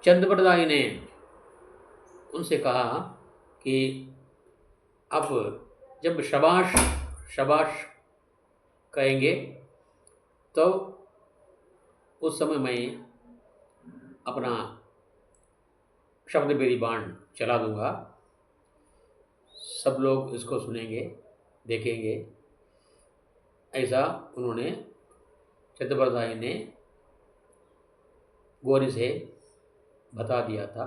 चंद्रप्रदायी ने उनसे कहा कि अब जब शबाश शबाश कहेंगे तो उस समय मैं अपना शब्दबेरी बाण चला दूंगा, सब लोग इसको सुनेंगे, देखेंगे। ऐसा उन्होंने चंद्रप्रदायी ने गौरी से बता दिया था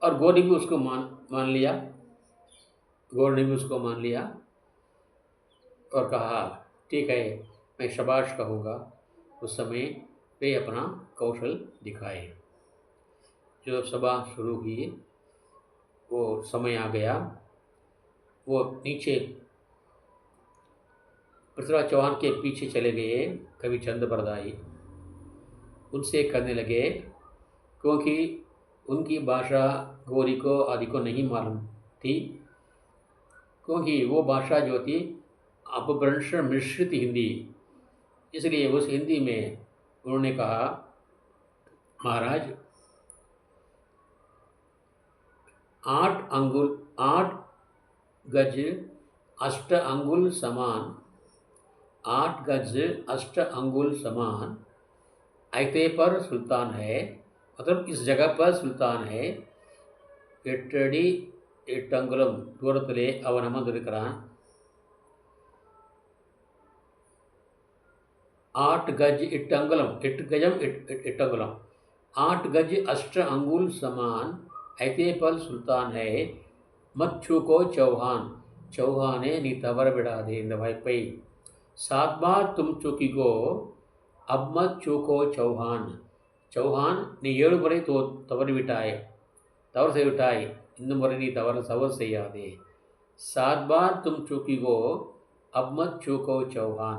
और गौरी भी उसको मान लिया। गौरी ने भी उसको मान लिया और कहा ठीक है, मैं शबाश कहूँगा। उस समय वे अपना कौशल दिखाए। जो सभा शुरू की, वो समय आ गया। वो नीचे पृथ्वीराज चौहान के पीछे चले गए कवि चंद्रप्रदायी। उनसे करने लगे, क्योंकि उनकी भाषा गौरी को आदि को नहीं मालूम थी, क्योंकि वो भाषा जो थी अपभ्रंश मिश्रित हिंदी। इसलिए उस हिंदी में उन्होंने कहा, महाराज 8 गज 8 अंगुल समान, 8 गज 8 अंगुल समान ऐते पर सुल्तान है। मतलब इस जगह पर सुल्तान है। एट्टडी एट्टंगुलम दूरத்திலே அவன் அமர்ந்திருக்கிறான்। 8 गज 8 अंगुलम 8 गजम 8 अंगुलम 8 गज 8 अंगुल समान ऐते पर सुल्तान है। मत छू को चौहान, चौहाने नी तवर விடாதே। இந்த வாய்ப்பை 7 बार तुम चूकीगो, अब मत चूको चौहान। चौहान நீ 7 முறை தவறிவிட்டாய், தவறு செய்துவிட்டாய், இந்த முறை நீ தவறு செய்யாதே। 7 बार तुम चूकीगो, अब मत चूको चौहान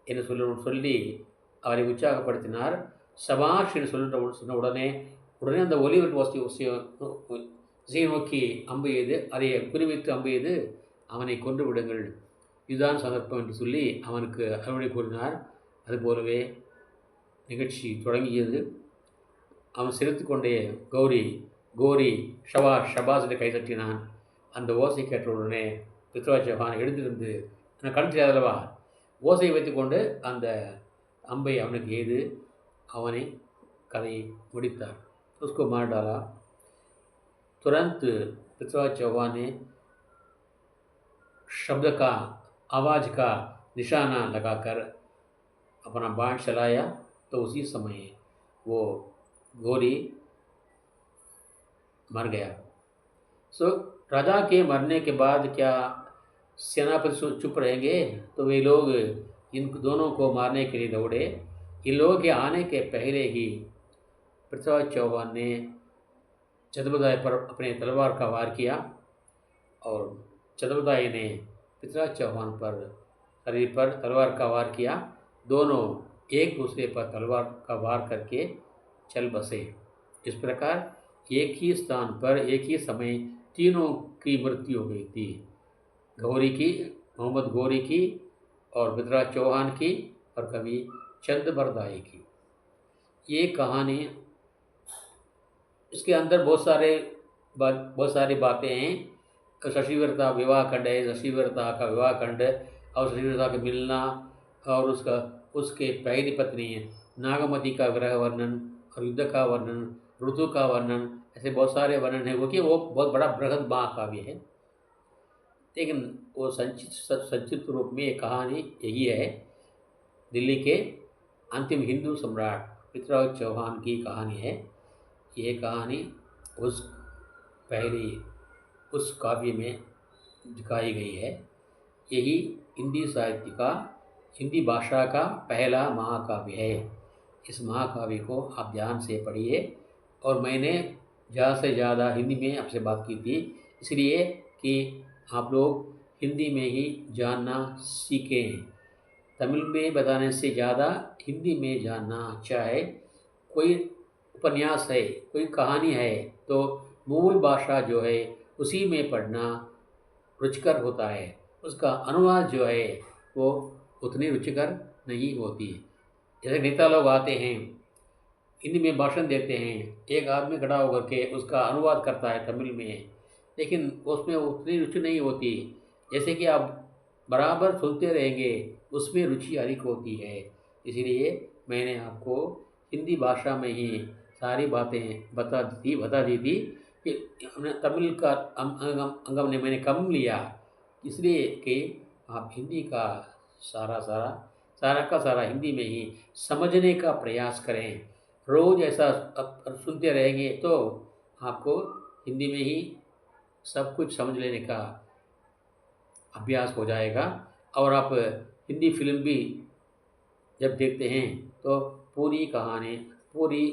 என்று சொல்லி அவரை உற்சாகப்படுத்தினார்। சபாஷ் என்று சொன்ன உடனே அந்த ஒலிவெட்டு திசையை நோக்கி அம்பு எய்து, அதை குறிவைத்து அம்பு எய்து அவனை கொன்று விடுங்கள், இதுதான் சந்தர்ப்பம் என்று சொல்லி அவனுக்கு அறிவுரை கூறினார். அதுபோலவே நிகழ்ச்சி தொடங்கியது. அவன் சிரித்து கொண்டே கோரி ஷபாஷ் ஷபாஸ் என்று கைதட்டினான். அந்த ஓசை கேட்டவுடனே பிருத்விராஜ் சௌஹான் எழுந்திருந்து, நான் கண் தெரியாதல்லவா, ஓசையை வைத்துக்கொண்டு அந்த அம்பை அவனுக்கு எய்து அவனை கதையை முடித்தார்। उसको मार डाला। तुरंत पृथ्वीराज चौहान ने शब्द का, आवाज़ का निशाना लगाकर अपना बाण चलाया, तो उसी समय वो गौरी मर गया। राजा के मरने के बाद क्या सेनापति चुप रहेंगे? तो वे लोग इन दोनों को मारने के लिए दौड़े। इन लोगों के आने के पहले ही पृथ्वीराज चौहान ने चंद्रप्रदायी पर अपने तलवार का वार किया और चंद्रप्रदायी ने पृथ्वीराज चौहान पर शरीर पर तलवार का वार किया। दोनों एक दूसरे पर तलवार का वार करके चल बसे। इस प्रकार एक ही स्थान पर एक ही समय तीनों की मृत्यु हो गई थी। गौरी की, मोहम्मद गौरी की, और पृथ्वीराज चौहान की, और कवि चंद्रप्रदायी की। ये कहानी, इसके अंदर बहुत सारी बातें हैं। शशिवर्ता विवाह खंड है, शशिवर्ता का विवाह खंड और शशिवर्ता का मिलना, और उसके पहली पत्नी नागमती का विरह वर्णन और युद्ध का वर्णन, ऋतु का वर्णन, ऐसे बहुत सारे वर्णन है। क्योंकि वो बहुत बड़ा बृहद महाकाव्य है, लेकिन वो संक्षिप्त रूप में ये कहानी यही है। दिल्ली के अंतिम हिंदू सम्राट पृथ्वीराज चौहान की कहानी है। ये कहानी उस काव्य में दिखाई गई है। यही हिंदी साहित्य का, हिंदी भाषा का पहला महाकाव्य है। इस महाकाव्य को आप ध्यान से पढ़िए। और मैंने ज़्यादा से ज़्यादा हिंदी में आपसे बात की थी, इसलिए कि आप लोग हिंदी में ही जानना सीखें। तमिल में बताने से ज़्यादा हिंदी में जानना अच्छा है। कोई उपन्यास है, कोई कहानी है, तो मूल भाषा जो है उसी में पढ़ना रुचिकर होता है। उसका अनुवाद जो है वो उतनी रुचिकर नहीं होती। जैसे नेता लोग आते हैं, हिंदी में भाषण देते हैं, एक आदमी खड़ा होकर के उसका अनुवाद करता है तमिल में, लेकिन उसमें उतनी रुचि नहीं होती। जैसे कि आप बराबर सुनते रहेंगे, उसमें रुचि अधिक होती है। इसीलिए मैंने आपको हिंदी भाषा में ही सारी बातें बता दी थी कि हमने तमिल का अंगम ने मैंने कम लिया, इसलिए कि आप हिंदी का सारा सारा सारा का सारा हिंदी में ही समझने का प्रयास करें। रोज़ ऐसा अब सुनते रहेंगे तो आपको हिंदी में ही सब कुछ समझ लेने का अभ्यास हो जाएगा। और आप हिंदी फिल्म भी जब देखते हैं तो पूरी कहानी, पूरी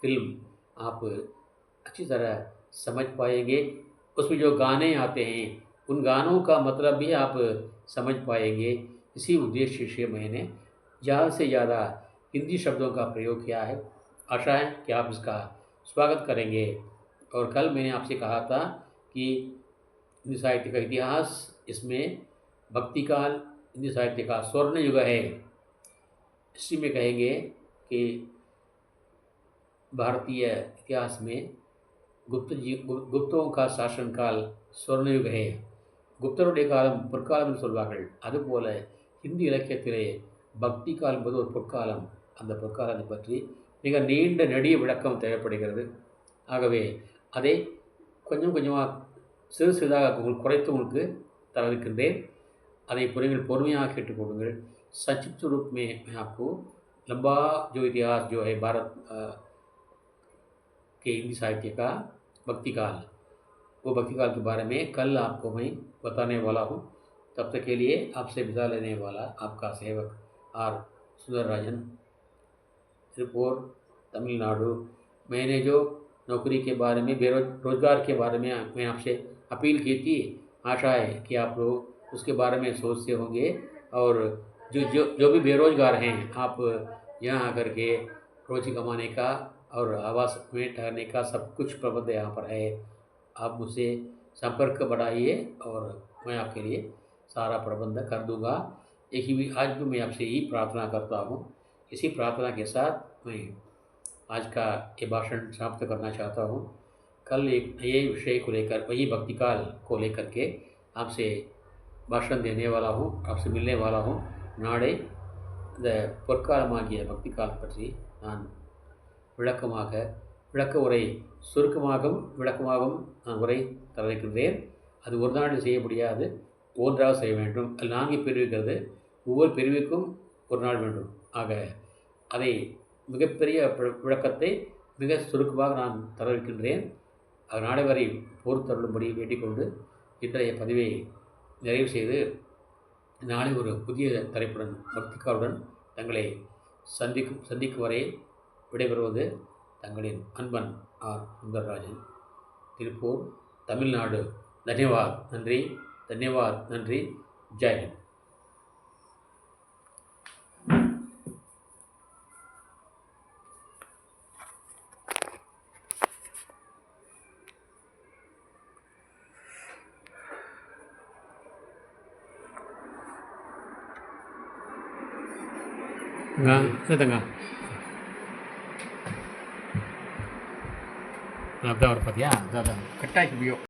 फिल्म आप अच्छी तरह समझ पाएंगे। उसमें जो गाने आते हैं उन गानों का मतलब भी आप समझ पाएंगे। इसी उद्देश्य से मैंने ज़्यादा से ज़्यादा हिंदी शब्दों का प्रयोग किया है। आशा है कि आप इसका स्वागत करेंगे। और कल मैंने आपसे कहा था कि हिंदी साहित्य का इतिहास, इसमें भक्तिकाल हिंदी साहित्य का स्वर्ण युग है। इसी में कहेंगे कि भारतीय इतिहास में गुप्तों का शासनकाल स्वर्णयुग है. குப்தருடைய காலம் பொற்காலம்னு சொல்வார்கள். அதுபோல ஹிந்தி இலக்கியத்திலே பக்தி காலம் என்பது ஒரு பொற்காலம். அந்த பொற்காலத்தை பற்றி மிக நீண்ட நெடிய விளக்கம் தேவைப்படுகிறது. ஆகவே அதை கொஞ்சம் கொஞ்சமாக சிறு சிறிதாக உங்களுக்கு குறைத்து உங்களுக்கு தரவிருக்கின்றேன். அதை பொறுமையாக கேட்டுக்கொள்ளுங்கள். संक्षिप्त रूप में मैं आपको लंबा जो इतिहास जो है भारत के हिंदी साहित्य का भक्ति काल, वो भक्ति काल के बारे में कल आपको मैं बताने वाला हूँ. तब तक के लिए आपसे विदा लेने वाला आपका सेवक आर सुंदरराजन, त्रिपुर, तमिलनाडु. मैंने जो नौकरी के बारे में, बेरोजगार के बारे में मैं आपसे अपील की थी. आशा है कि आप लोग उसके बारे में सोचते होंगे और जो भी बेरोजगार हैं, आप यहाँ आकर के रोजी कमाने का और आवास में ठहरने का सब कुछ प्रबंध यहाँ पर है. आप मुझसे संपर्क बढ़ाइए और मैं आपके लिए सारा प्रबंध कर दूँगा. यही भी आज भी मैं आपसे यही प्रार्थना करता हूँ. इसी प्रार्थना के साथ मैं आज का ये भाषण समाप्त करना चाहता हूँ. कल एक नए विषय को लेकर, वही भक्ति काल को लेकर के आपसे भाषण देने वाला हूँ, आपसे मिलने वाला हूँ. நாளை இந்த பொற்காலமாகிய பக்தி காலம் பற்றி நான் விளக்க உரை சுருக்கமாகவும் விளக்கமாகவும் நான் உரை தரவிருக்கின்றேன். அது ஒரு நாளில் செய்ய முடியாது, ஒன்றாக செய்ய வேண்டும். அது 4 பிரிவு இருக்கிறது. ஒவ்வொரு பிரிவுக்கும் ஒரு நாள் வேண்டும். ஆக அதை மிகப்பெரிய விளக்கத்தை மிக சுருக்கமாக நான் தரவிருக்கின்றேன். அது நாளை வரை பொறுத்தருளும்படி வேண்டிக்கொண்டு இன்றைய பதிவை நிறைவு செய்து, நாளை ஒரு புதிய தலைப்புடன் பக்திக்காலுடன் தங்களை சந்திக்கும் வரை விடைபெறுவது தங்களின் அன்பன் ஆர் சுந்தரராஜன், திருப்பூர், தமிழ்நாடு. தன்யவாத், நன்றி. தன்யவாத், நன்றி. Jai Hind. Tengah. Nah, udah, ya, udah. Ketai video.